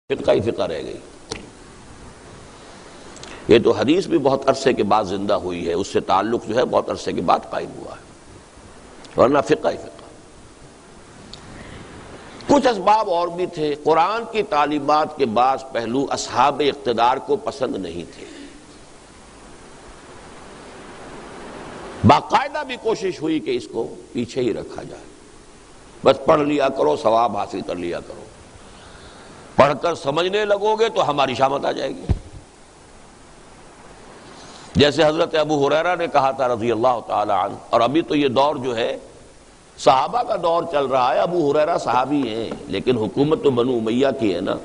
فقہ ہی فقہ رہ گئی۔ یہ تو حدیث بھی بہت عرصے کے بعد زندہ ہوئی ہے، اس سے تعلق جو ہے بہت عرصے کے بعد قائم ہوا ہے، ورنہ فقہ ہی فقہ۔ کچھ اسباب اور بھی تھے۔ قرآن کی تعلیمات کے بعض پہلو اصحاب اقتدار کو پسند نہیں تھے، باقاعدہ بھی کوشش ہوئی کہ اس کو پیچھے ہی رکھا جائے، بس پڑھ لیا کرو، ثواب حاصل کر لیا کرو، پڑھ کر سمجھنے لگو گے تو ہماری شامت آ جائے گی۔ جیسے حضرت ابو ہریرہ نے کہا تھا رضی اللہ تعالی عنہ، اور ابھی تو یہ دور جو ہے صحابہ کا دور چل رہا ہے، ابو ہریرہ صحابی ہیں لیکن حکومت تو بنو امیہ کی ہے نا،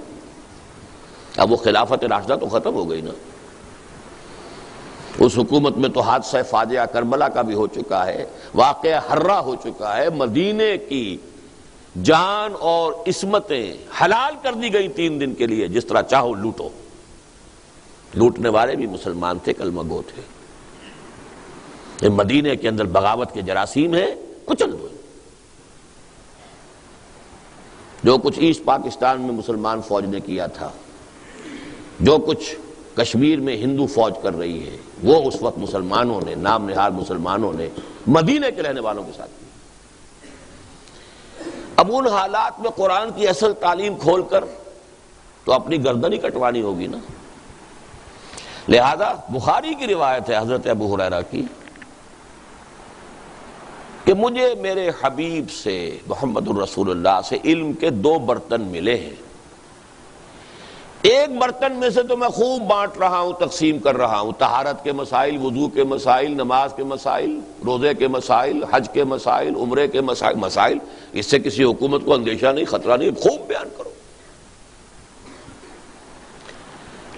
اب وہ خلافت راشدہ تو ختم ہو گئی نا، اس حکومت میں تو حادثہ فاجعہ کربلا کا بھی ہو چکا ہے، واقعہ حرہ ہو چکا ہے، مدینے کی جان اور عصمتیں حلال کر دی گئی 3 دن کے لیے، جس طرح چاہو لوٹو۔ لوٹنے والے بھی مسلمان تھے، کلمہ گو تھے۔ یہ مدینے کے اندر بغاوت کے جراثیم ہیں، کچل دو۔ جو کچھ ایسٹ پاکستان میں مسلمان فوج نے کیا تھا، جو کچھ کشمیر میں ہندو فوج کر رہی ہے، وہ اس وقت مسلمانوں نے، نام نہاد مسلمانوں نے مدینے کے رہنے والوں کے ساتھ کیا۔ اب ان حالات میں قرآن کی اصل تعلیم کھول کر تو اپنی گردن ہی کٹوانی ہوگی نا۔ لہذا بخاری کی روایت ہے حضرت ابو ہریرہ کی کہ مجھے میرے حبیب سے، محمد الرسول اللہ سے علم کے 2 برتن ملے ہیں۔ ایک برتن میں سے تو میں خوب بانٹ رہا ہوں، تقسیم کر رہا ہوں، طہارت کے مسائل، وضو کے مسائل، نماز کے مسائل، روزے کے مسائل، حج کے مسائل، عمرے کے مسائل۔ اس سے کسی حکومت کو اندیشہ نہیں، خطرہ نہیں، خوب بیان کرو۔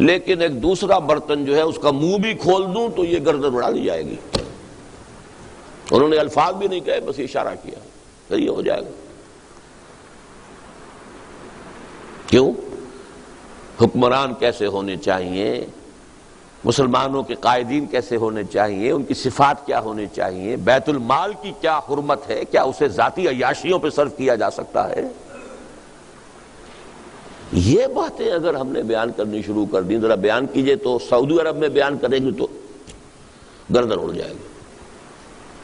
لیکن ایک دوسرا برتن جو ہے اس کا منہ بھی کھول دوں تو یہ گردن اڑا دی جائے گی۔ انہوں نے الفاظ بھی نہیں کہے، بس اشارہ کیا، تو یہ ہو جائے گا۔ کیوں؟ حکمران کیسے ہونے چاہیے، مسلمانوں کے قائدین کیسے ہونے چاہیے، ان کی صفات کیا ہونی چاہیے، بیت المال کی کیا حرمت ہے، کیا اسے ذاتی عیاشیوں پہ صرف کیا جا سکتا ہے۔ یہ باتیں اگر ہم نے بیان کرنی شروع کر دیں، ذرا بیان کیجئے تو سعودی عرب میں بیان کریں گے تو گردن اڑ جائے گی۔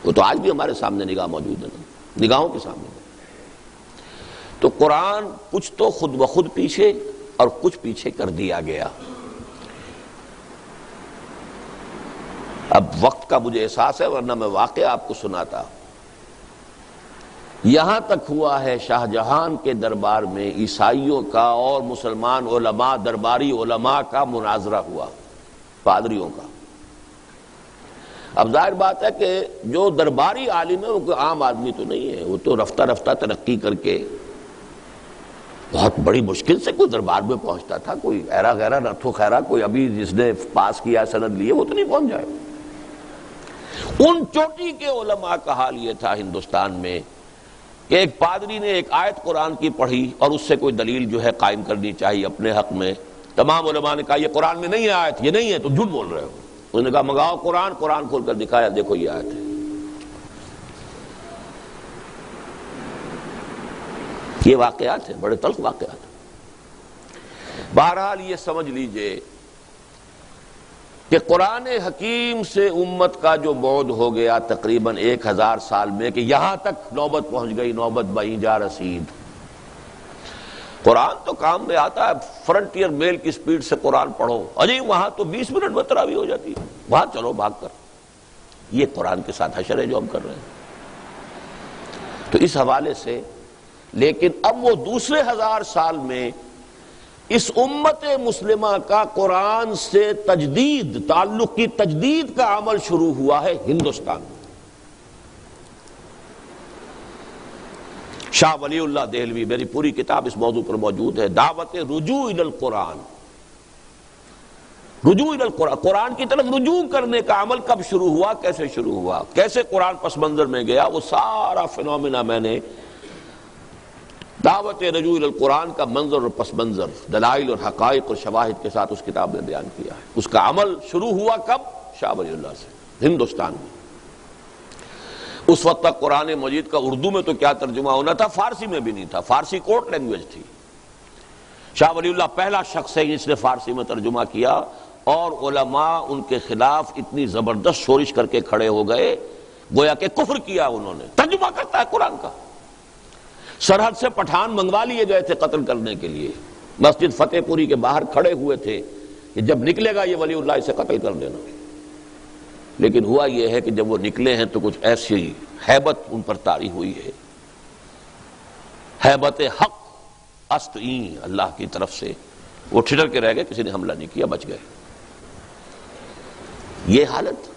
وہ تو آج بھی ہمارے سامنے نگاہ موجود ہے نا، نگاہوں کے سامنے۔ تو قرآن کچھ تو خود بخود پیچھے اور کچھ پیچھے کر دیا گیا۔ اب وقت کا مجھے احساس ہے، ورنہ میں واقعہ آپ کو سناتا۔ یہاں تک ہوا ہے شاہ جہان کے دربار میں عیسائیوں کا اور مسلمان علماء، درباری علماء کا مناظرہ ہوا، پادریوں کا۔ اب ظاہر بات ہے کہ جو درباری عالم ہے وہ کوئی عام آدمی تو نہیں ہے، وہ تو رفتہ رفتہ ترقی کر کے بہت بڑی مشکل سے کوئی دربار میں پہنچتا تھا، کوئی ایرا غیرہ رتھو خیرہ کوئی ابھی جس نے پاس کیا سند لیے وہ تو نہیں پہنچ جائے۔ ان چوٹی کے علماء کا حال یہ تھا ہندوستان میں کہ ایک پادری نے ایک آیت قرآن کی پڑھی اور اس سے کوئی دلیل جو ہے قائم کرنی چاہیے اپنے حق میں۔ تمام علماء نے کہا یہ قرآن میں نہیں ہے آیت، یہ نہیں ہے، تم جھوٹ بول رہے ہو۔ انہوں نے کہا منگاؤ قرآن، قرآن کھول کر دکھایا، دیکھو یہ آیت ہے۔ یہ واقعات ہیں، بڑے تلخ واقعات۔ بہرحال یہ سمجھ لیجئے کہ قرآن حکیم سے امت کا جو بعد ہو گیا تقریباً 1000 سال میں، کہ یہاں تک نوبت پہنچ گئی، نوبت بہیں جا رسید۔ قرآن تو کام میں آتا ہے، فرنٹیئر میل کی سپیڈ سے قرآن پڑھو، اجی وہاں تو 20 منٹ میں تراویح ہو جاتی ہے، وہاں چلو بھاگ کر۔ یہ قرآن کے ساتھ حشر ہے جو ہم کر رہے ہیں۔ تو اس حوالے سے لیکن اب وہ دوسرے 1000 سال میں اس امت مسلمہ کا قرآن سے تجدید، تعلق کی تجدید کا عمل شروع ہوا ہے ہندوستان میں۔ شاہ ولی اللہ دہلوی، میری پوری کتاب اس موضوع پر موجود ہے، دعوت رجوع الی القرآن، رجوع الی القرآن، قرآن کی طرف رجوع کرنے کا عمل کب شروع ہوا، کیسے شروع ہوا، کیسے قرآن پس منظر میں گیا، وہ سارا فنومینا میں نے دعوت رجوع الی القرآن کا منظر اور پس منظر، دلائل اور حقائق اور شواہد کے ساتھ اس کتاب میں بیان کیا ہے۔ اس کا عمل شروع ہوا کب؟ شاہ ولی اللہ سے، ہندوستان میں۔ اس وقت تک قرآن مجید کا اردو میں تو کیا ترجمہ ہونا تھا، فارسی میں بھی نہیں تھا، فارسی کورٹ لینگویج تھی۔ شاہ ولی اللہ پہلا شخص ہے جس نے فارسی میں ترجمہ کیا، اور علماء ان کے خلاف اتنی زبردست شورش کر کے کھڑے ہو گئے گویا کہ کفر کیا انہوں نے، ترجمہ کرتا ہے قرآن کا۔ سرحد سے پٹھان منگوا لیے گئے تھے قتل کرنے کے لیے، مسجد فتح پوری کے باہر کھڑے ہوئے تھے کہ جب نکلے گا یہ ولی اللہ اسے قتل کر دینا۔ لیکن ہوا یہ ہے کہ جب وہ نکلے ہیں تو کچھ ایسی ہیبت ان پر طاری ہوئی ہے، ہیبت حق استعین اللہ کی طرف سے، وہ ٹھٹر کے رہ گئے، کسی نے حملہ نہیں کیا، بچ گئے۔ یہ حالت،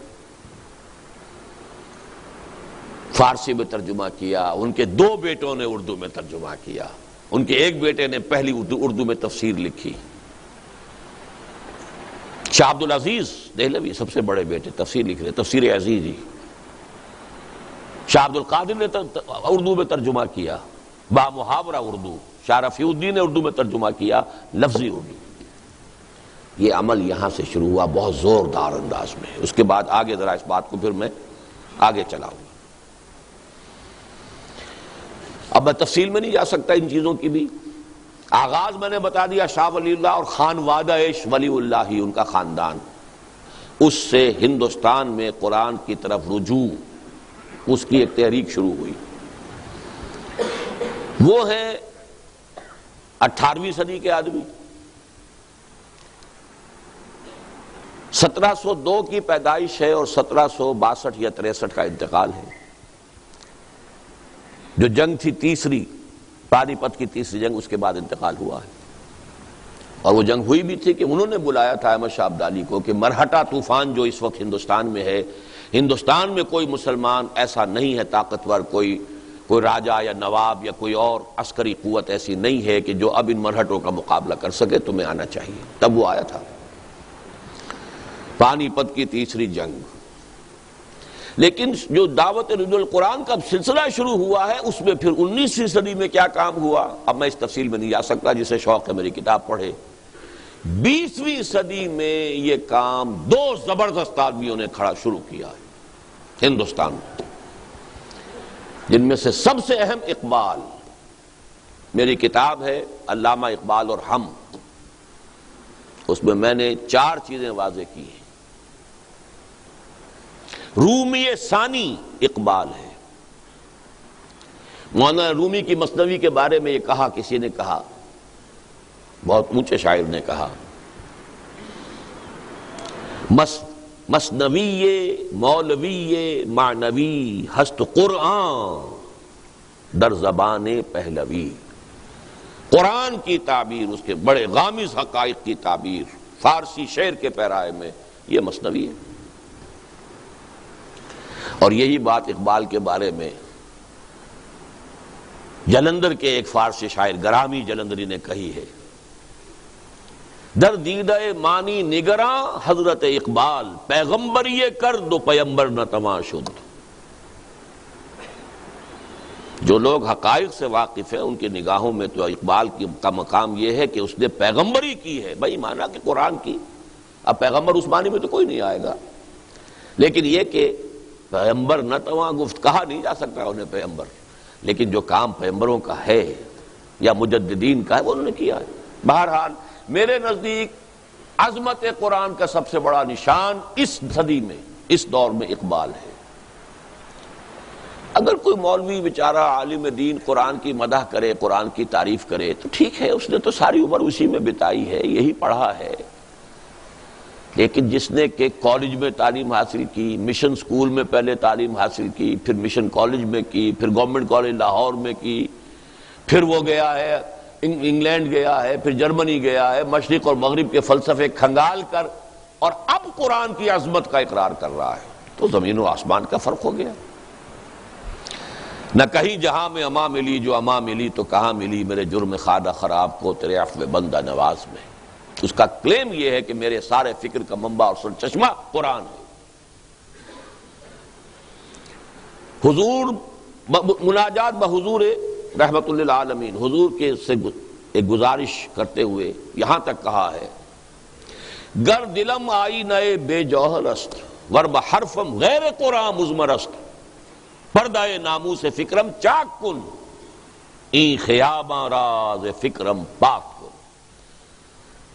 فارسی میں ترجمہ کیا، ان کے 2 بیٹوں نے اردو میں ترجمہ کیا، ان کے ایک بیٹے نے پہلی اردو میں تفسیر لکھی، شاہ عبدالعزیز دہلوی سب سے بڑے بیٹے تفسیر لکھ رہے، تفسیر عزیزی۔ شاہ عبدالقادر نے اردو میں ترجمہ کیا، با محاورہ اردو۔ شاہ رفیع الدین نے اردو میں ترجمہ کیا، لفظی اردو۔ یہ عمل یہاں سے شروع ہوا بہت زوردار انداز میں، اس کے بعد آگے ذرا اس بات کو پھر میں آگے چلاؤں گا۔ اب میں تفصیل میں نہیں جا سکتا ان چیزوں کی بھی۔ آغاز میں نے بتا دیا شاہ ولی اللہ اور خان وادعش ولی اللہ ہی ان کا خاندان، اس سے ہندوستان میں قرآن کی طرف رجوع، اس کی ایک تحریک شروع ہوئی۔ وہ ہیں 18ویں صدی کے آدمی، 1702 کی پیدائش ہے اور 1762 یا 63 کا انتقال ہے۔ جو جنگ تھی تیسری، پانی پت کی تیسری جنگ، اس کے بعد انتقال ہوا ہے۔ اور وہ جنگ ہوئی بھی تھی کہ انہوں نے بلایا تھا احمد شاہ ابدالی کو کہ مرہٹہ طوفان جو اس وقت ہندوستان میں ہے، ہندوستان میں کوئی مسلمان ایسا نہیں ہے طاقتور، کوئی راجہ یا نواب یا کوئی اور عسکری قوت ایسی نہیں ہے کہ جو اب ان مرہٹوں کا مقابلہ کر سکے، تمہیں آنا چاہیے۔ تب وہ آیا تھا، پانی پت کی تیسری جنگ۔ لیکن جو دعوت رجوع القرآن کا سلسلہ شروع ہوا ہے، اس میں پھر 19ویں صدی میں کیا کام ہوا، اب میں اس تفصیل میں نہیں جا سکتا، جسے شوق ہے میری کتاب پڑھے۔ 20ویں صدی میں یہ کام 2 زبردست آدمیوں نے شروع کیا ہے ہندوستان میں، جن میں سے سب سے اہم اقبال۔ میری کتاب ہے علامہ اقبال اور ہم، اس میں میں نے 4 چیزیں واضح کی ہیں۔ رومی ثانی اقبال ہے۔ مولانا رومی کی مثنوی کے بارے میں یہ کہا، کسی نے کہا، بہت اونچے شاعر نے کہا، مثنوی مولوی معنوی ہست قرآن در زبان پہلوی۔ قرآن کی تعبیر، اس کے بڑے غامض حقائق کی تعبیر فارسی شعر کے پیرائے میں، یہ مثنوی ہے۔ اور یہی بات اقبال کے بارے میں جلندر کے ایک فارسی شاعر گرامی جلندری نے کہی ہے، در دیدہ مانی نگراں حضرت اقبال، پیغمبر یہ کرد و پیمبر نہ تواں شد۔ جو لوگ حقائق سے واقف ہیں ان کی نگاہوں میں تو اقبال کا مقام یہ ہے کہ اس نے پیغمبری کی ہے، بھائی مانا کہ قرآن کی۔ اب پیغمبر اس معنی میں تو کوئی نہیں آئے گا، لیکن یہ کہ پیغمبر نہ تواں گفت، کہا نہیں جا سکتا انہیں پیغمبر، لیکن جو کام پیغمبروں کا ہے یا مجددین کا ہے وہ انہوں نے کیا ہے۔ بہرحال میرے نزدیک عظمت قرآن کا سب سے بڑا نشان اس صدی میں، اس دور میں اقبال ہے۔ اگر کوئی مولوی بیچارہ عالم دین قرآن کی مدح کرے، قرآن کی تعریف کرے تو ٹھیک ہے، اس نے تو ساری عمر اسی میں بتائی ہے، یہی پڑھا ہے۔ لیکن جس نے کہ کالج میں تعلیم حاصل کی، مشن سکول میں پہلے تعلیم حاصل کی، پھر مشن کالج میں کی، پھر گورنمنٹ کالج لاہور میں کی، پھر وہ گیا ہے انگلینڈ گیا ہے، پھر جرمنی گیا ہے، مشرق اور مغرب کے فلسفے کھنگال کر، اور اب قرآن کی عظمت کا اقرار کر رہا ہے، تو زمین و آسمان کا فرق ہو گیا۔ نہ کہیں جہاں میں اما ملی جو اما ملی تو کہاں ملی میرے جرم خادہ خراب کو تیرے عفو بندہ نواز میں۔ اس کا کلیم یہ ہے کہ میرے سارے فکر کا منبع اور سرچشمہ قرآن ہے۔ حضور مناجات بحضور رحمت للعالمین، حضور کے سے ایک گزارش کرتے ہوئے یہاں تک کہا ہے، گر دلم آئی نئے بے جوہر است ور بحرفم غیر قرآن مزمر است، پردہ ناموس فکرم چاک کن این خیاباں راز فکرم پاک کن۔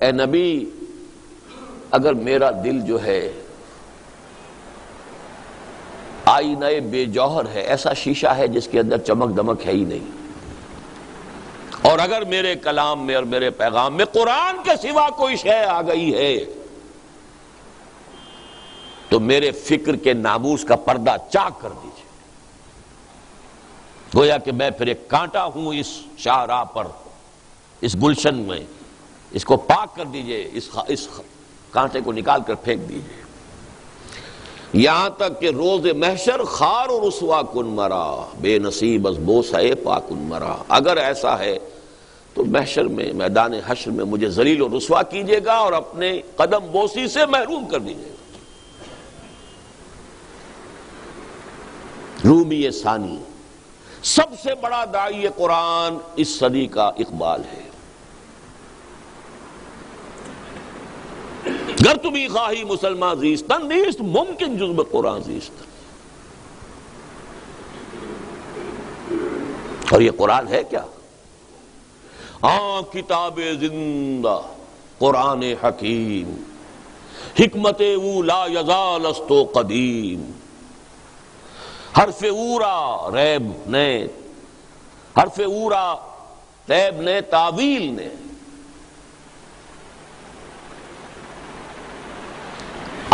اے نبی اگر میرا دل جو ہے آئینہ بے جوہر ہے، ایسا شیشہ ہے جس کے اندر چمک دمک ہے ہی نہیں، اور اگر میرے کلام میں اور میرے پیغام میں قرآن کے سوا کوئی شے آ گئی ہے تو میرے فکر کے ناموس کا پردہ چاک کر دیجیے، گویا کہ میں پھر ایک کانٹا ہوں اس شاہراہ پر، اس گلشن میں، اس کو پاک کر دیجئے، اس کانٹے کو نکال کر پھینک دیجئے، یہاں تک کہ روز محشر خار و رسوا کن مرا، بے نصیب از بوسہ پا کن مرا، اگر ایسا ہے تو محشر میں، میدان حشر میں مجھے ذلیل و رسوا کیجئے گا اور اپنے قدم بوسی سے محروم کر دیجئے گا۔ رومی ثانی سب سے بڑا داعی قرآن اس صدی کا اقبال ہے۔ گر تمہیں خواہی مسلمان زیستن نیست ممکن جز قرآن زیستن، اور یہ قرآن ہے کیا؟ کتاب زندہ قرآن حکیم، حکمت او لا یزال است و قدیم، حرف اورا ریب نے، حرف اورا ریب نے، تعویل نے،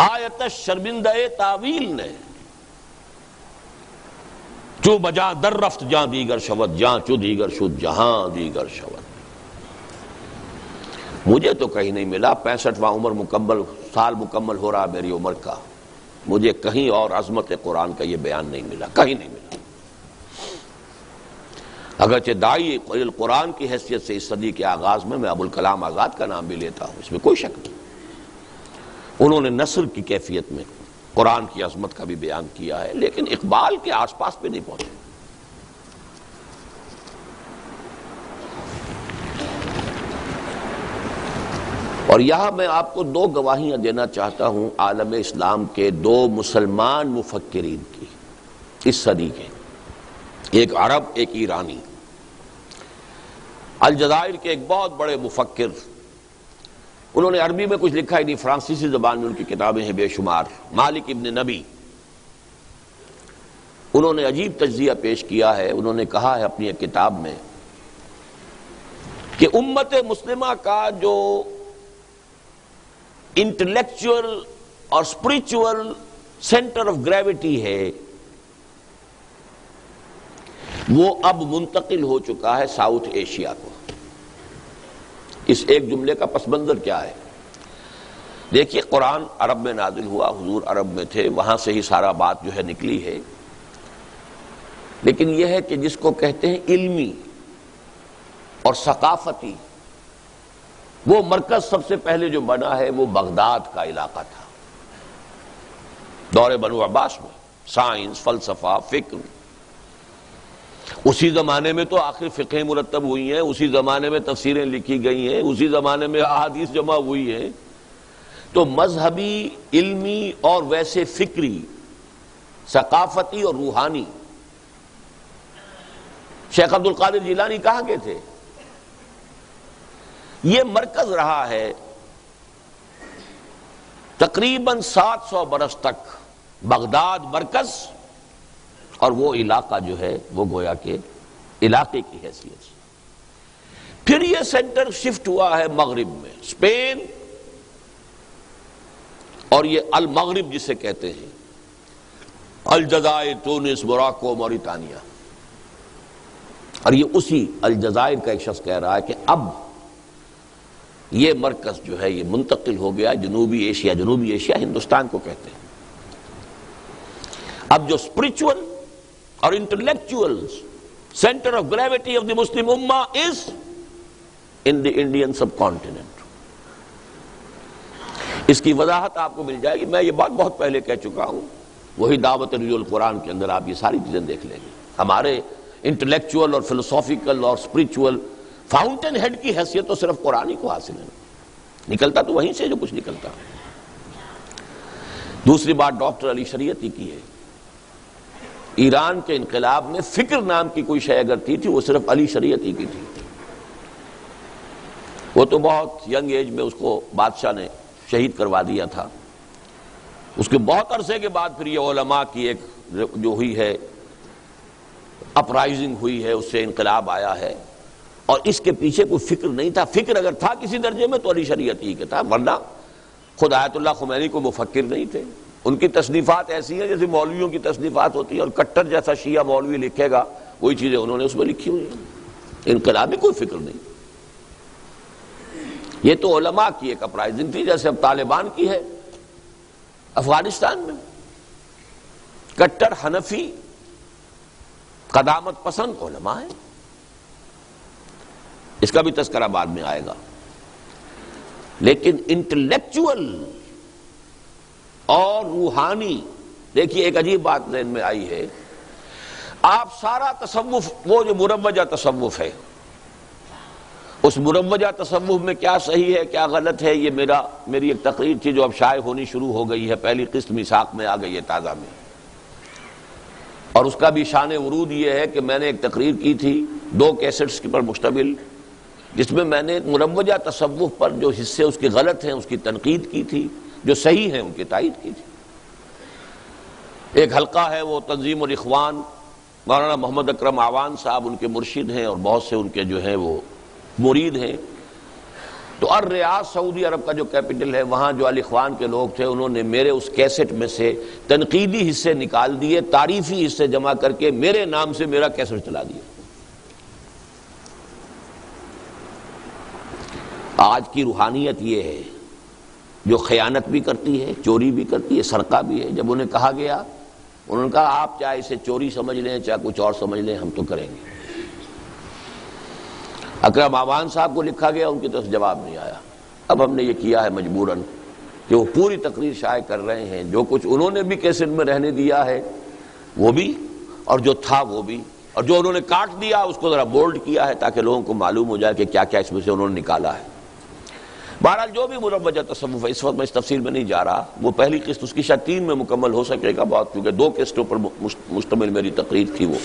آیت شرمندہ تعویل نے، چو بجا در رفت جاں دیگر شود، جاں چو دیگر شد جہاں دیگر شود۔ مجھے تو کہیں نہیں ملا، 65واں سال مکمل ہو رہا میری عمر کا، مجھے کہیں اور عظمت قرآن کا یہ بیان نہیں ملا، کہیں نہیں ملا۔ اگرچہ داعی قرآن کی حیثیت سے اس صدی کے آغاز میں ابوالکلام آزاد کا نام بھی لیتا ہوں، اس میں کوئی شک نہیں، انہوں نے نثر کی کیفیت میں قرآن کی عظمت کا بھی بیان کیا ہے، لیکن اقبال کے آس پاس پہ نہیں پہنچے۔ اور یہاں میں آپ کو دو گواہیاں دینا چاہتا ہوں عالم اسلام کے دو مسلمان مفکرین کی اس صدی کے، ایک عرب ایک ایرانی۔ الجزائر کے ایک بہت بڑے مفکر، انہوں نے عربی میں کچھ لکھا ہی نہیں، فرانسیسی زبان میں ان کی کتابیں ہیں بے شمار، مالک ابن نبی۔ انہوں نے عجیب تجزیہ پیش کیا ہے، انہوں نے کہا ہے اپنی ایک کتاب میں کہ امت مسلمہ کا جو انٹلیکچول اور اسپرچول سینٹر آف گریوٹی ہے وہ اب منتقل ہو چکا ہے ساؤتھ ایشیا کو۔ اس ایک جملے کا پس منظر کیا ہے؟ دیکھیے، قرآن عرب میں نازل ہوا، حضور عرب میں تھے، وہاں سے ہی سارا بات جو ہے نکلی ہے، لیکن یہ ہے کہ جس کو کہتے ہیں علمی اور ثقافتی، وہ مرکز سب سے پہلے جو بنا ہے وہ بغداد کا علاقہ تھا، دور بنو عباس میں، سائنس، فلسفہ، فکر۔ اسی زمانے میں تو آخر فقہ مرتب ہوئی ہیں، اسی زمانے میں تفسیریں لکھی گئی ہیں، اسی زمانے میں احادیث جمع ہوئی ہیں، تو مذہبی، علمی اور ویسے فکری، ثقافتی اور روحانی شیخ عبد القادر جیلانی کہاں کے تھے؟ یہ مرکز رہا ہے تقریباً 700 برس تک، بغداد مرکز، اور وہ علاقہ جو ہے وہ گویا کہ علاقے کی حیثیت سے۔ پھر یہ سینٹر شفٹ ہوا ہے مغرب میں، اسپین اور یہ المغرب جسے کہتے ہیں، الجزائر، تونس، موراکو، موریتانیہ۔ اور یہ اسی الجزائر کا ایک شخص کہہ رہا ہے کہ اب یہ مرکز جو ہے یہ منتقل ہو گیا جنوبی ایشیا، جنوبی ایشیا ہندوستان کو کہتے ہیں۔ اب جو اسپرچول اور intellectual centre of gravity of the Muslim ummah is in the Indian sub continent. اس کی وضاحت آپ کو مل جائے گی، میں یہ بات بہت پہلے کہہ چکا ہوں، وہی دعوت رجوع القرآن کے اندر آپ یہ ساری چیزیں دیکھ لیں گے۔ ہمارے انٹلیکچوئل اور فلسافیکل اور اسپرچول فاؤنٹین ہیڈ کی حیثیت تو صرف قرآن ہی کو حاصل ہے، نکلتا تو وہیں سے جو کچھ نکلتا۔ دوسری بات ڈاکٹر علی شریعتی کی ہے، ایران کے انقلاب میں فکر نام کی کوئی شے اگر تھی وہ صرف علی شریعتی کی تھی۔ وہ تو بہت ینگ ایج میں اس کو بادشاہ نے شہید کروا دیا تھا. اس کے بہت عرصے کے بعد پھر یہ علماء کی ایک جو ہوئی ہے اپرائزنگ ہوئی ہے، اس سے انقلاب آیا ہے، اور اس کے پیچھے کوئی فکر نہیں تھا. فکر اگر تھا کسی درجے میں تو علی شریعت ہی کے تھا، ورنہ خود آیت اللہ خمینی کو مفکر نہیں تھے. ان کی تصنیفات ایسی ہیں جیسے مولویوں کی تصنیفات ہوتی ہیں، اور کٹر جیسا شیعہ مولوی لکھے گا وہی چیزیں انہوں نے اس میں لکھی ہوئی ہیں. انقلابی کوئی فکر نہیں. یہ تو علماء کی ایک اپرائزنگ تھی، جیسے اب طالبان کی ہے افغانستان میں. کٹر حنفی قدامت پسند علماء ہیں. اس کا بھی تذکرہ بعد میں آئے گا. لیکن انٹلیکچول اور روحانی، دیکھیے ایک عجیب بات ذہن میں آئی ہے. آپ سارا تصوف، وہ جو مروجہ تصوف ہے، اس مروجہ تصوف میں کیا صحیح ہے کیا غلط ہے، یہ میری ایک تقریر تھی جو اب شائع ہونی شروع ہو گئی ہے. پہلی قسط میثاق میں آ گئی ہے تازہ میں، اور اس کا بھی شان ورود یہ ہے کہ میں نے ایک تقریر کی تھی 2 کیسٹس پر مشتمل، جس میں میں نے مروجہ تصوف پر جو حصے اس کے غلط ہیں اس کی تنقید کی تھی، جو صحیح ہیں ان کی تائید کی تھی. ایک حلقہ ہے وہ تنظیم الاخوان، مولانا محمد اکرم اعوان صاحب ان کے مرشد ہیں، اور بہت سے ان کے جو ہیں وہ مرید ہیں. تو الریاض سعودی عرب کا جو کیپٹل ہے، وہاں جو الاخوان کے لوگ تھے انہوں نے میرے اس کیسٹ میں سے تنقیدی حصے نکال دیے، تعریفی حصے جمع کر کے میرے نام سے میرا کیسٹ چلا دیا. آج کی روحانیت یہ ہے جو خیانت بھی کرتی ہے، چوری بھی کرتی ہے، سرقہ بھی ہے. جب انہیں کہا گیا، انہوں نے کہا آپ چاہے اسے چوری سمجھ لیں چاہے کچھ اور سمجھ لیں، ہم تو کریں گے. اکرم اعوان صاحب کو لکھا گیا، ان کی طرف جواب نہیں آیا. اب ہم نے یہ کیا ہے مجبوراً کہ وہ پوری تقریر شائع کر رہے ہیں، جو کچھ انہوں نے بھی کیسٹ میں رہنے دیا ہے وہ بھی، اور جو تھا وہ بھی، اور جو انہوں نے کاٹ دیا اس کو ذرا بولڈ کیا ہے تاکہ لوگوں کو معلوم ہو جائے کہ کیا کیا اس میں سے انہوں نے نکالا ہے. بہرحال جو بھی مروجہ تصوف ہے، اس وقت میں اس تفصیل میں نہیں جا رہا. وہ پہلی قسط اس کی شاید 3 میں مکمل ہو سکے گا، بہت کیونکہ 2 قسطوں پر مشتمل میری تقریر تھی وہ،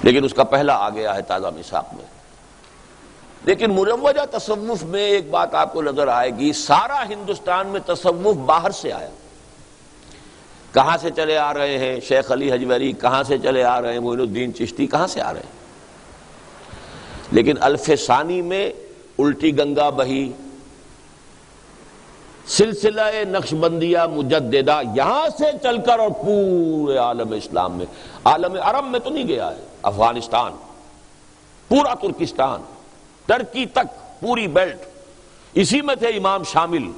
لیکن اس کا پہلا آ گیا ہے تازہ میثاق میں. لیکن مروجہ تصوف میں ایک بات آپ کو نظر آئے گی، سارا ہندوستان میں تصوف باہر سے آیا. کہاں سے چلے آ رہے ہیں؟ شیخ علی حجویری کہاں سے چلے آ رہے ہیں، معین الدین چشتی کہاں سے آ رہے ہیں. لیکن الف ثانی میں الٹی گنگا بہی، سلسلہ نقشبندیہ مجددہ یہاں سے چل کر اور پورے عالم اسلام میں، عالم عرب میں تو نہیں گیا ہے، افغانستان، پورا ترکستان، ترکی تک پوری بیلٹ، اسی میں تھے امام شامل،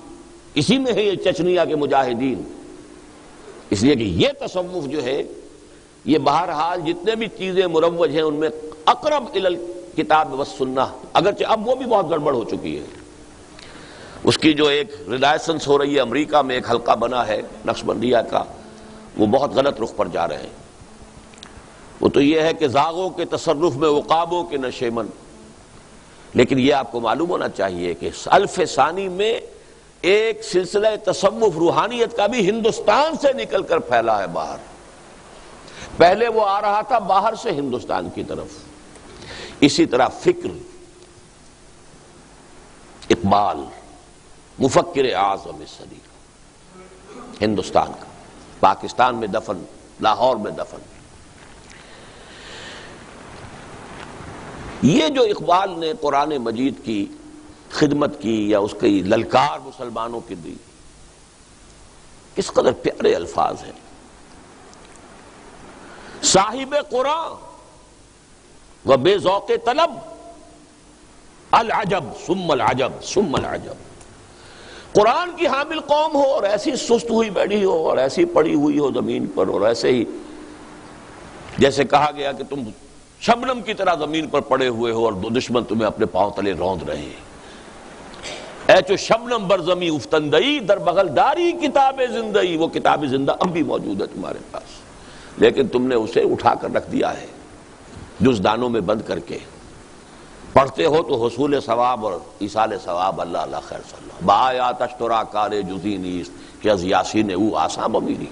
اسی میں ہے یہ چچنیا کے مجاہدین. اس لیے کہ یہ تصوف جو ہے یہ بہرحال جتنے بھی چیزیں مروج ہیں ان میں اقرب الی الکتاب والسنہ، اگرچہ اب وہ بھی بہت گڑبڑ ہو چکی ہے. اس کی جو ایک ریلائسنس ہو رہی ہے، امریکہ میں ایک حلقہ بنا ہے نقشبندیہ کا، وہ بہت غلط رخ پر جا رہے ہیں. وہ تو یہ ہے کہ زاغوں کے تصرف میں عقابوں کے نشیمن. لیکن یہ آپ کو معلوم ہونا چاہیے کہ الف ثانی میں ایک سلسلہ تصوف روحانیت کا بھی ہندوستان سے نکل کر پھیلا ہے باہر. پہلے وہ آ رہا تھا باہر سے ہندوستان کی طرف. اسی طرح فکر، اقبال مفکر اعظم صدی ہندوستان کا، پاکستان میں دفن، لاہور میں دفن. یہ جو اقبال نے قرآن مجید کی خدمت کی یا اس کی للکار مسلمانوں کی دی، کس قدر پیارے الفاظ ہیں. صاحب قرآن و بے ذوق طلب، العجب ثم العجب ثم العجب. قرآن کی حامل قوم ہو اور ایسی سست ہوئی بیٹھی ہو اور ایسی پڑی ہوئی ہو زمین پر، اور ایسے ہی جیسے کہا گیا کہ تم شبنم کی طرح زمین پر پڑے ہوئے ہو اور دشمن تمہیں اپنے پاؤں تلے روند رہے ہیں. اے چو شبنم بر زمیں افتندئی، در بغل داری کتاب زندئی. وہ کتاب زندہ اب بھی موجود ہے تمہارے پاس، لیکن تم نے اسے اٹھا کر رکھ دیا ہے جز دانوں میں بند کر کے. پڑھتے ہو تو حصول ثواب اور ایصال ثواب اللہ اللہ خیر صلی اللہ بآیات اشترا کار جزی نیست کہ از یاسین او آساں بمیری.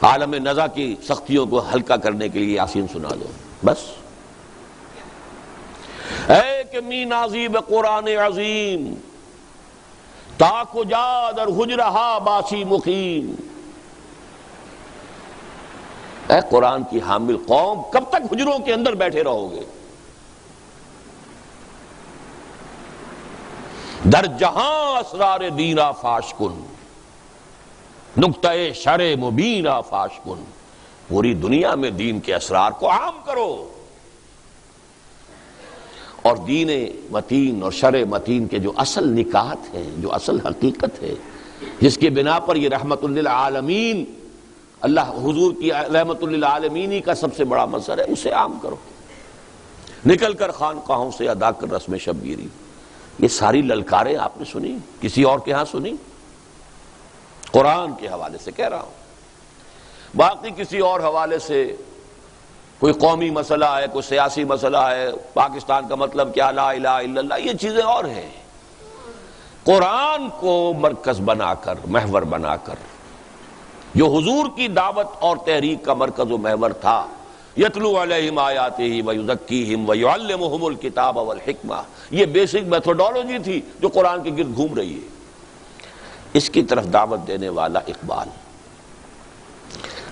عالم نزا کی سختیوں کو ہلکا کرنے کے لیے یاسین سنا دو بس. اے کہ کہ می نازیب قرآن عظیم، تاک و جا در حجرہا باسی مقیم۔ اے قرآن کی حامل قوم، کب تک حجروں کے اندر بیٹھے رہو گے؟ در جہاں اسرار دینا فاش کن، نقطہ شرع مبینہ فاش کن۔ پوری دنیا میں دین کے اسرار کو عام کرو، اور دین متین اور شرع متین کے جو اصل نکات ہیں، جو اصل حقیقت ہے، جس کے بنا پر یہ رحمت للعالمین، اللہ حضور کی رحمت للعالمین کا سب سے بڑا مظہر ہے، اسے عام کرو۔ نکل کر خانقاہوں سے ادا کر رسم شبگیری۔ یہ ساری للکاریں آپ نے سنی، کسی اور کے ہاں سنی؟ قرآن کے حوالے سے کہہ رہا ہوں۔ باقی کسی اور حوالے سے کوئی قومی مسئلہ ہے، کوئی سیاسی مسئلہ ہے، پاکستان کا مطلب کیا، لا الہ الا اللہ، یہ چیزیں اور ہیں۔ قرآن کو مرکز بنا کر، محور بنا کر، جو حضور کی دعوت اور تحریک کا مرکز و محور تھا، یتلو علیہم آیاتہ ویزکیہم ویعلمہم الکتاب والحکمہ، یہ بیسک میتھوڈولوجی تھی جو قرآن کے گرد گھوم رہی ہے۔ اس کی طرف دعوت دینے والا اقبال۔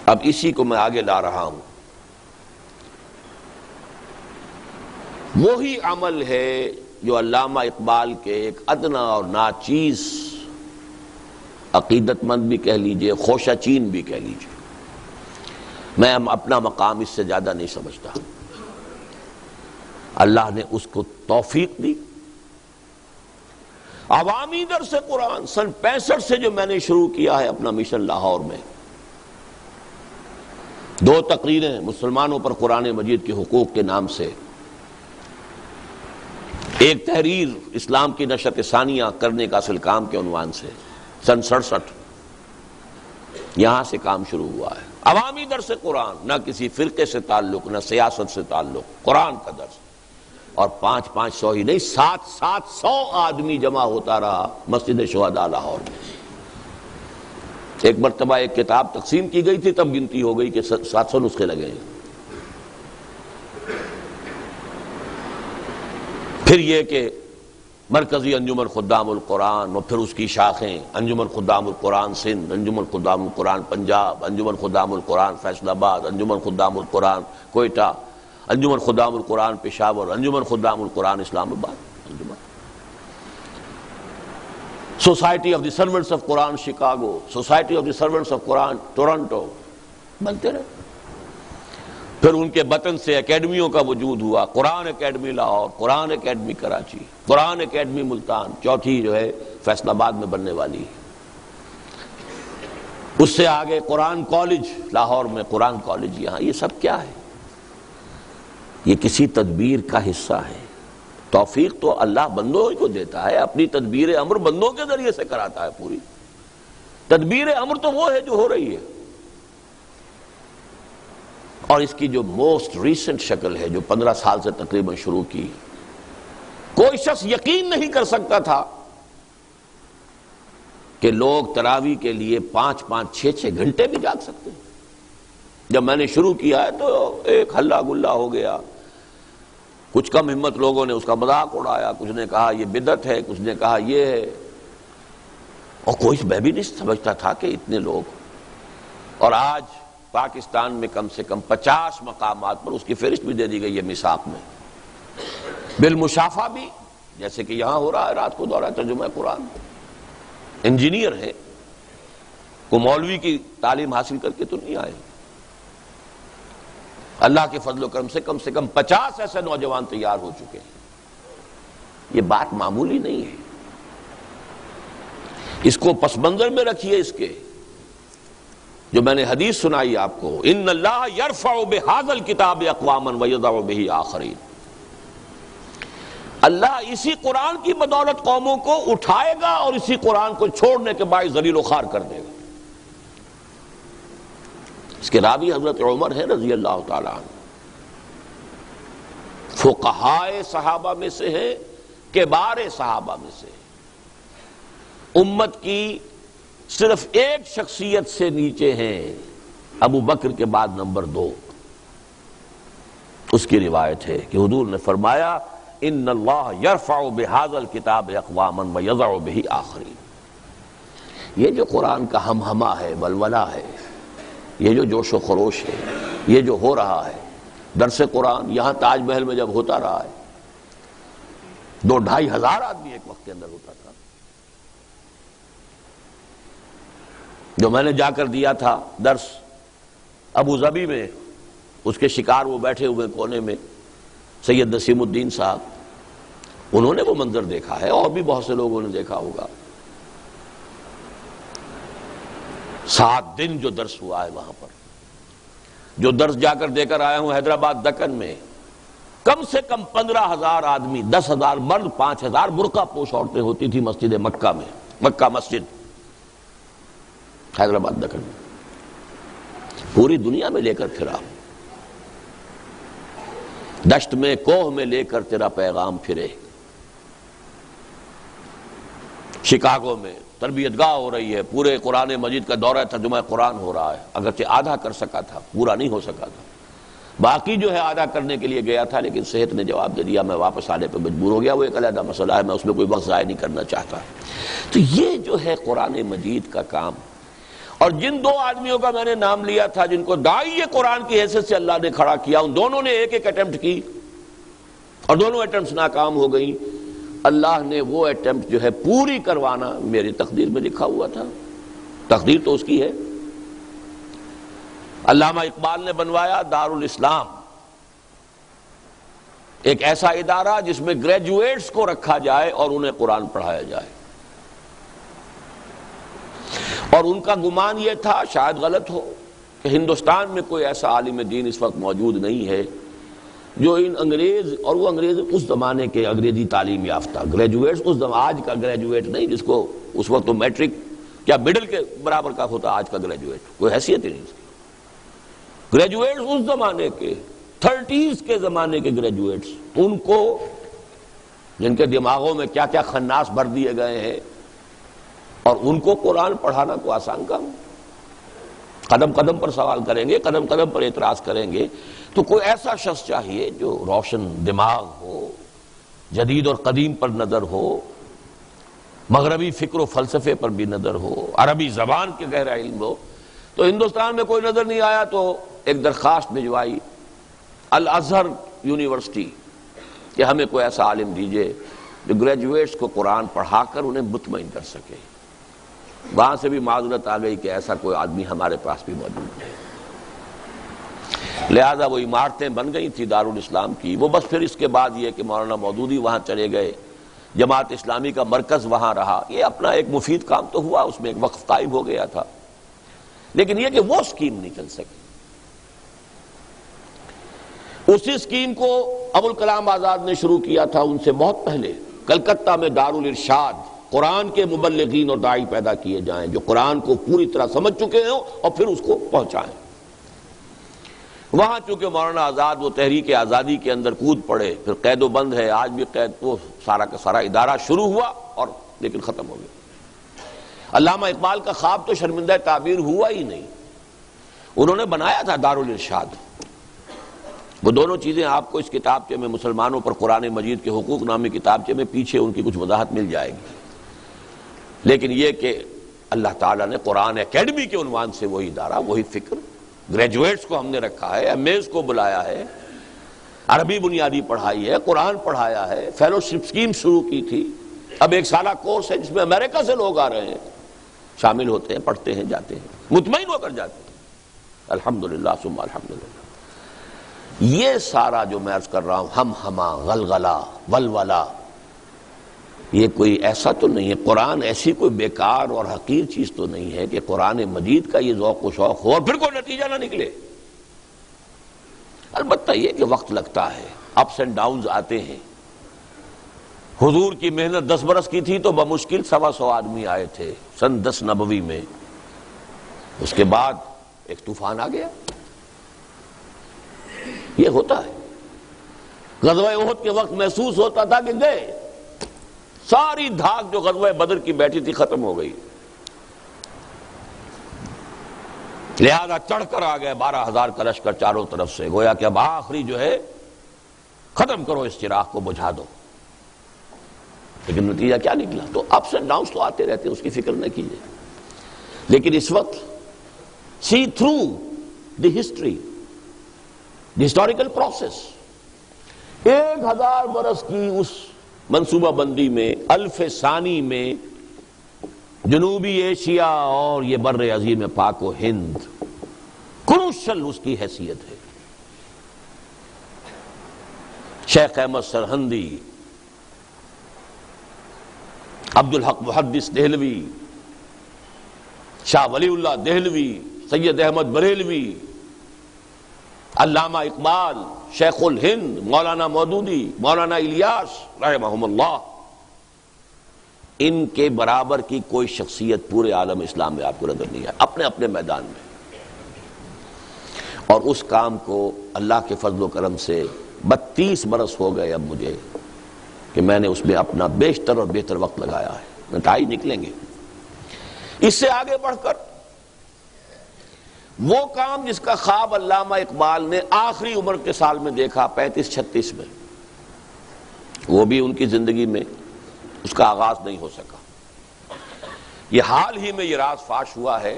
اب اسی کو میں آگے لا رہا ہوں۔ وہی عمل ہے جو علامہ اقبال کے ایک ادنا اور ناچیز عقیدت مند بھی کہہ لیجئے، خوشہ چین بھی کہہ لیجئے، میں اپنا مقام اس سے زیادہ نہیں سمجھتا، اللہ نے اس کو توفیق دی۔ عوامی درس قرآن سن 65 سے جو میں نے شروع کیا ہے اپنا مشن لاہور میں، 2 تقریریں مسلمانوں پر قرآن مجید کے حقوق کے نام سے، ایک تحریر اسلام کی نشرت ثانیہ کرنے کا اصل کام کے عنوان سے، سن 67 یہاں سے کام شروع ہوا ہے۔ عوامی درس قرآن، نہ کسی فرقے سے تعلق، نہ سیاست سے تعلق، قرآن کا درس، اور 500 ہی نہیں، 700 آدمی جمع ہوتا رہا مسجد شہداء لاہور میں۔ ایک مرتبہ ایک کتاب تقسیم کی گئی تھی، تب گنتی ہو گئی کہ 700 نسخے لگے ہیں۔ پھر یہ کہ مرکزی انجمن خدام القرآن اور پھر اس کی شاخیں، انجمن خدام القرآن سندھ، انجمن خدام القرآن پنجاب، انجمن خدام القرآن فیصل آباد، انجمن خدام القرآن کوئٹہ، انجمن خدام القرآن پشاور، انجمن خدام القرآن اسلام آباد، society of the servants of Quran Chicago, society of the servants of Quran Toronto, بنتے رہے۔ پھر ان کے بطن سے اکیڈمیوں کا وجود ہوا، قرآن اکیڈمی لاہور، قرآن اکیڈمی کراچی، قرآن اکیڈمی ملتان، چوتھی جو ہے فیصل آباد میں بننے والی ہے۔ اس سے آگے قرآن کالج لاہور میں، قرآن کالج یہاں۔ یہ سب کیا ہے؟ یہ کسی تدبیر کا حصہ ہے۔ توفیق تو اللہ بندوں کو دیتا ہے، اپنی تدبیر امر بندوں کے ذریعے سے کراتا ہے۔ پوری تدبیر امر تو وہ ہے جو ہو رہی ہے، اور اس کی جو موسٹ ریسنٹ شکل ہے، جو 15 سال سے تقریباً شروع کی، کوئی شخص یقین نہیں کر سکتا تھا کہ لوگ تراویح کے لیے 5 6 گھنٹے بھی جاگ سکتے ہیں۔ جب میں نے شروع کیا ہے تو ایک ہلا گلا ہو گیا، کچھ کم ہمت لوگوں نے اس کا مذاق اڑایا، کچھ نے کہا یہ بدعت ہے، کچھ نے کہا یہ ہے، اور کوئی میں بھی نہیں سمجھتا تھا کہ اتنے لوگ۔ اور آج پاکستان میں کم سے کم 50 مقامات پر اس کی فہرست بھی دے دی گئی ہے میثاق میں، بالمشافہ بھی، جیسے کہ یہاں ہو رہا ہے رات کو دورہ ترجمہ قرآن۔ انجینئر ہے، کو مولوی کی تعلیم حاصل کر کے تو نہیں آئے۔ اللہ کے فضل و کرم سے کم 50 ایسے نوجوان تیار ہو چکے ہیں۔ یہ بات معمولی نہیں ہے، اس کو پس منظر میں رکھیے۔ اس کے جو میں نے حدیث سنائی آپ کو، ان اللہ یرفع بہذا الکتاب اقواما ویضع بہ آخرین، اللہ اسی قرآن کی بدولت قوموں کو اٹھائے گا اور اسی قرآن کو چھوڑنے کے باعث ذلیل و خوار کر دے گا۔ اس کے راوی حضرت عمر ہے رضی اللہ تعالی عنہ، فقہائے صحابہ میں سے ہیں، کبار صحابہ میں سے، امت کی صرف ایک شخصیت سے نیچے ہیں، ابو بکر کے بعد نمبر 2۔ اس کی روایت ہے کہ حضور نے فرمایا ان اللہ یرفع بہذا الکتاب اقواما ویضع بہ آخرین. یہ جو قرآن کا ہم ہمہ ہے، ولولہ ہے، یہ جو جوش و خروش ہے، یہ جو ہو رہا ہے، درس قرآن یہاں تاج محل میں جب ہوتا رہا ہے 2-2.5 ہزار آدمی ایک وقت کے اندر ہوتا تھا. جو میں نے جا کر دیا تھا درس ابو ظبی میں، اس کے شکار وہ بیٹھے ہوئے کونے میں سید نسیم الدین صاحب، انہوں نے وہ منظر دیکھا ہے، اور بھی بہت سے لوگوں نے دیکھا ہوگا. 7 دن جو درس ہوا ہے وہاں پر، جو درس جا کر دے کر آیا ہوں حیدرآباد دکن میں، کم سے کم 15,000 آدمی، 10,000 مرد، 5,000 برقع پوش عورتیں ہوتی تھی مسجد مکہ میں، مکہ مسجد حیدرآباد دکن میں. پوری دنیا میں لے کر پھرا، دشت میں کوہ میں لے کر تیرا پیغام پھرے. شکاگو میں تربیت گاہ ہو رہی ہے، پورے قرآن مجید کا دورہ ترجمہ قرآن ہو رہا ہے، اگرچہ آدھا کر سکا تھا، پورا نہیں ہو سکا تھا. باقی جو ہے آدھا کرنے کے لیے گیا تھا، لیکن صحت نے جواب دے دیا، میں واپس آنے پہ مجبور ہو گیا. وہ ایک علیحدہ مسئلہ ہے، میں اس میں کوئی وقت ضائع نہیں کرنا چاہتا. تو یہ جو ہے قرآن مجید کا کام. اور جن 2 آدمیوں کا میں نے نام لیا تھا جن کو داعی قرآن کی حیثیت سے اللہ نے کھڑا کیا، ان دونوں نے ایک اٹیمپٹ کی اور دونوں اٹیمپٹس ناکام ہو گئیں. اللہ نے وہ اٹیمپٹ جو ہے پوری کروانا میری تقدیر میں لکھا ہوا تھا. تقدیر تو اس کی ہے. علامہ اقبال نے بنوایا دارالاسلام، ایک ایسا ادارہ جس میں گریجویٹس کو رکھا جائے اور انہیں قرآن پڑھایا جائے. اور ان کا گمان یہ تھا، شاید غلط ہو، کہ ہندوستان میں کوئی ایسا عالم دین اس وقت موجود نہیں ہے جو ان انگریز، اور وہ انگریز اس زمانے کے انگریزی تعلیم یافتہ گریجویٹس، اس آج کا گریجویٹ نہیں جس کو اس وقت تو میٹرک یا مڈل کے برابر کا ہوتا، آج کا گریجویٹ کوئی حیثیت ہی نہیں اس کی. گریجویٹس اس زمانے کے 30s کے زمانے کے گریجویٹس، ان کو جن کے دماغوں میں کیا کیا خناس بھر دیے گئے ہیں، اور ان کو قرآن پڑھانا کو آسان کام. قدم قدم پر سوال کریں گے، قدم قدم پر اعتراض کریں گے. تو کوئی ایسا شخص چاہیے جو روشن دماغ ہو، جدید اور قدیم پر نظر ہو، مغربی فکر و فلسفے پر بھی نظر ہو، عربی زبان کے گہرا علم ہو. تو ہندوستان میں کوئی نظر نہیں آیا تو ایک درخواست بھجوائی الازہر یونیورسٹی کہ ہمیں کوئی ایسا عالم دیجئے جو گریجویٹس کو قرآن پڑھا کر انہیں مطمئن کر سکے. وہاں سے بھی معذرت آ گئی کہ ایسا کوئی آدمی ہمارے پاس بھی موجود ہے. لہذا وہ عمارتیں بن گئی تھی دارالاسلام کی. وہ بس پھر اس کے بعد یہ کہ مولانا مودودی وہاں چلے گئے، جماعت اسلامی کا مرکز وہاں رہا. یہ اپنا ایک مفید کام تو ہوا، اس میں ایک وقف قائم ہو گیا تھا، لیکن یہ کہ وہ اسکیم نہیں چل سکی. اسی اسکیم کو ابوالکلام آزاد نے شروع کیا تھا ان سے بہت پہلے. کلکتہ میں دارالارشاد، قرآن کے مبلغین اور داعی پیدا کیے جائیں جو قرآن کو پوری طرح سمجھ چکے ہوں اور پھر اس کو پہنچائیں. وہاں چونکہ مولانا آزاد وہ تحریک آزادی کے اندر کود پڑے، پھر قید و بند ہے، آج بھی قید، وہ سارا کا سارا ادارہ شروع ہوا اور لیکن ختم ہو گیا. علامہ اقبال کا خواب تو شرمندہ تعبیر ہوا ہی نہیں. انہوں نے بنایا تھا دارالارشاد. وہ دونوں چیزیں آپ کو اس کتابچے میں، مسلمانوں پر قرآن مجید کے حقوق نامی کتابچے میں پیچھے ان کی کچھ وضاحت مل جائے گی. لیکن یہ کہ اللہ تعالیٰ نے قرآن اکیڈمی کے عنوان سے وہی ادارہ، وہی فکر، گریجویٹس کو ہم نے رکھا ہے، ایم ایز کو بلایا ہے، عربی بنیادی پڑھائی ہے، قرآن پڑھایا ہے، فیلوشپ سکیم شروع کی تھی. اب 1 سالہ کورس ہے جس میں امریکہ سے لوگ آ رہے ہیں، شامل ہوتے ہیں، پڑھتے ہیں، جاتے ہیں، مطمئن ہو کر جاتے ہیں. الحمدللہ ثم الحمدللہ. یہ سارا جو میں عرض کر رہا ہوں، ہم ہما، غلغلہ، ولولہ، یہ کوئی ایسا تو نہیں ہے. قرآن ایسی کوئی بیکار اور حقیر چیز تو نہیں ہے کہ قرآن مجید کا یہ ذوق و شوق ہو اور پھر کوئی نتیجہ نہ نکلے. البتہ یہ کہ وقت لگتا ہے، اپس اینڈ ڈاؤنز آتے ہیں. حضور کی محنت 10 برس کی تھی تو بمشکل 125 آدمی آئے تھے سن 10 نبوی میں. اس کے بعد ایک طوفان آ گیا. یہ ہوتا ہے. غزوہ احد کے وقت محسوس ہوتا تھا کہ گئے، ساری دھاک جو غزوہ بدر کی بیٹھی تھی ختم ہو گئی. لہذا چڑھ کر آ گئے 12,000 کا لشکر چاروں طرف سے. گویا کہ اب آخری جو ہے ختم کرو اس چراغ کو، بجھا دو. لیکن نتیجہ کیا نکلا؟ تو اپس اینڈ ڈاؤنس تو آتے رہتے ہیں، اس کی فکر نہ کیجیے. لیکن اس وقت see through the history, the historical process, 1000 برس کی اس منصوبہ بندی میں، الف ثانی میں جنوبی ایشیا اور یہ بر عظیم پاک و ہند کروشل اس کی حیثیت ہے. شیخ احمد سرہندی، عبدالحق محدث دہلوی، شاہ ولی اللہ دہلوی، سید احمد بریلوی، علامہ اقبال، شیخ الہند، مولانا مودودی، مولانا الیاس رحمہم اللہ، ان کے برابر کی کوئی شخصیت پورے عالم اسلام میں آپ کو نظر نہیں ہے، اپنے اپنے میدان میں. اور اس کام کو اللہ کے فضل و کرم سے 32 برس ہو گئے اب مجھے کہ میں نے اس میں اپنا بیشتر اور بہتر وقت لگایا ہے. نتائج نکلیں گے. اس سے آگے بڑھ کر وہ کام جس کا خواب علامہ اقبال نے آخری عمر کے سال میں دیکھا 35-36 میں، وہ بھی ان کی زندگی میں اس کا آغاز نہیں ہو سکا. یہ حال ہی میں یہ راز فاش ہوا ہے.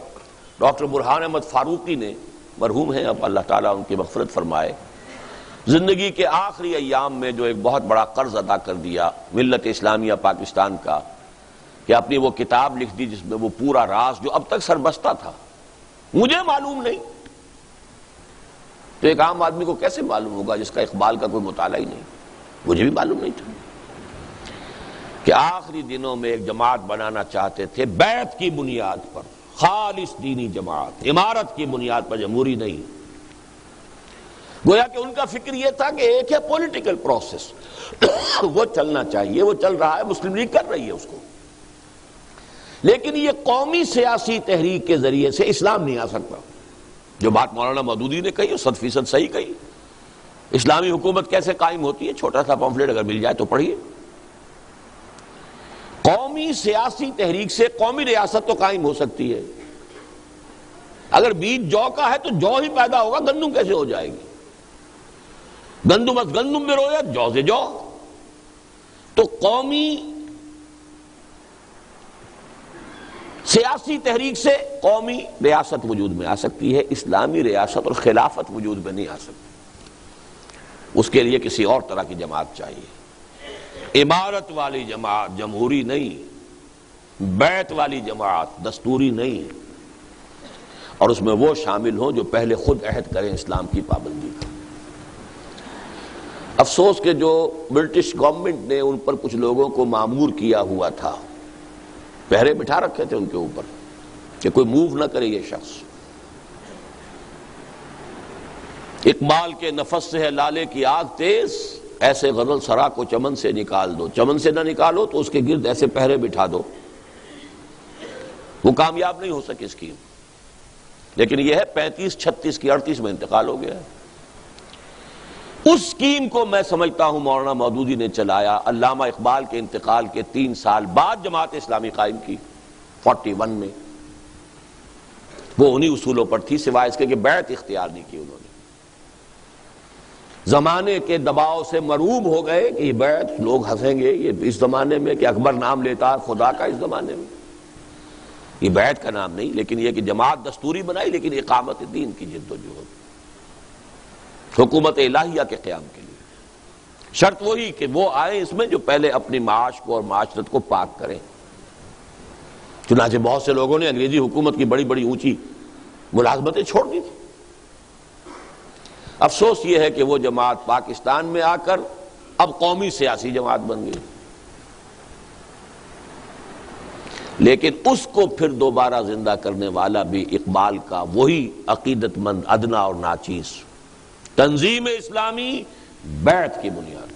ڈاکٹر برہان احمد فاروقی نے، مرحوم ہیں اب، اللہ تعالیٰ ان کی مغفرت فرمائے، زندگی کے آخری ایام میں جو ایک بہت بڑا قرض ادا کر دیا ملت اسلامیہ پاکستان کا، کہ اپنی وہ کتاب لکھ دی جس میں وہ پورا راز جو اب تک سربستہ تھا، مجھے معلوم نہیں تو ایک عام آدمی کو کیسے معلوم ہوگا جس کا اقبال کا کوئی مطالعہ ہی نہیں. مجھے بھی معلوم نہیں تھا کہ آخری دنوں میں ایک جماعت بنانا چاہتے تھے بیعت کی بنیاد پر، خالص دینی جماعت، امارت کی بنیاد پر، جمہوری نہیں. گویا کہ ان کا فکر یہ تھا کہ ایک ہے پولیٹیکل پروسیس، وہ چلنا چاہیے، وہ چل رہا ہے، مسلم لیگ کر رہی ہے اس کو، لیکن یہ قومی سیاسی تحریک کے ذریعے سے اسلام نہیں آ سکتا. جو بات مولانا مودودی نے کہی وہ 100% صحیح کہی. اسلامی حکومت کیسے قائم ہوتی ہے؟ چھوٹا سا پمفلٹ اگر مل جائے تو پڑھیے. قومی سیاسی تحریک سے قومی ریاست تو قائم ہو سکتی ہے. اگر بیج جو کا ہے تو جو ہی پیدا ہوگا، گندم کیسے ہو جائے گی؟ گندم از گندم میں رویت، جو سے جو. تو قومی سیاسی تحریک سے قومی ریاست وجود میں آ سکتی ہے، اسلامی ریاست اور خلافت وجود میں نہیں آ سکتی. اس کے لیے کسی اور طرح کی جماعت چاہیے. امارت والی جماعت، جمہوری نہیں. بیعت والی جماعت، دستوری نہیں. اور اس میں وہ شامل ہوں جو پہلے خود عہد کریں اسلام کی پابندی کا. افسوس کہ جو برٹش گورنمنٹ نے ان پر کچھ لوگوں کو مامور کیا ہوا تھا، پہرے بٹھا رکھے تھے ان کے اوپر کہ کوئی موو نہ کرے یہ شخص. اقبال کے نفس سے ہے لالے کی آگ تیز، ایسے غزل سرا کو چمن سے نکال دو. چمن سے نہ نکالو تو اس کے گرد ایسے پہرے بٹھا دو. وہ کامیاب نہیں ہو سکی اسکیم. لیکن یہ ہے 35, 36 کی 38 میں انتقال ہو گیا. اس اسکیم کو میں سمجھتا ہوں مولانا مودودی نے چلایا. علامہ اقبال کے انتقال کے 3 سال بعد جماعت اسلامی قائم کی 41 میں. وہ انہی اصولوں پر تھی، سوائے اس کے کہ بیعت اختیار نہیں کی انہوں نے. زمانے کے دباؤ سے مروب ہو گئے کہ یہ بیعت، لوگ ہنسیں گے یہ اس زمانے میں کہ اکبر نام لیتا ہے خدا کا. اس زمانے میں یہ بیعت کا نام نہیں، لیکن یہ کہ جماعت دستوری بنائی، لیکن اقامت دین کی جد و جہد، حکومت الہیہ کے قیام کے لیے. شرط وہی کہ وہ آئیں اس میں جو پہلے اپنی معاش کو اور معاشرت کو پاک کریں. چنانچہ بہت سے لوگوں نے انگریزی حکومت کی بڑی بڑی اونچی ملازمتیں چھوڑ دی تھی. افسوس یہ ہے کہ وہ جماعت پاکستان میں آ کر اب قومی سیاسی جماعت بن گئی. لیکن اس کو پھر دوبارہ زندہ کرنے والا بھی اقبال کا وہی عقیدت مند ادنا اور ناچیز تنظیم اسلامی بیعت کی بنیاد،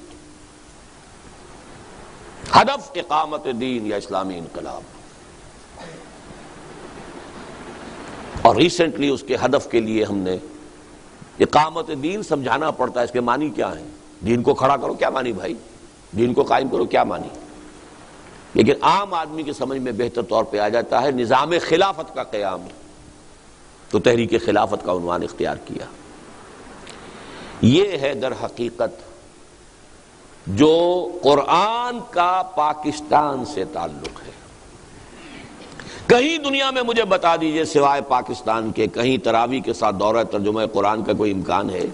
ہدف اقامت دین یا اسلامی انقلاب. اور ریسنٹلی اس کے ہدف کے لیے ہم نے اقامت دین سمجھانا پڑتا ہے. اس کے معنی کیا ہیں؟ دین کو کھڑا کرو کیا معنی بھائی؟ دین کو قائم کرو کیا معنی؟ لیکن عام آدمی کی سمجھ میں بہتر طور پہ آ جاتا ہے نظام خلافت کا قیام. تو تحریک خلافت کا عنوان اختیار کیا. یہ ہے در حقیقت جو قرآن کا پاکستان سے تعلق ہے۔ کہیں دنیا میں مجھے بتا دیجئے سوائے پاکستان کے کہیں تراویح کے ساتھ دورہ ترجمہ قرآن کا کوئی امکان ہے؟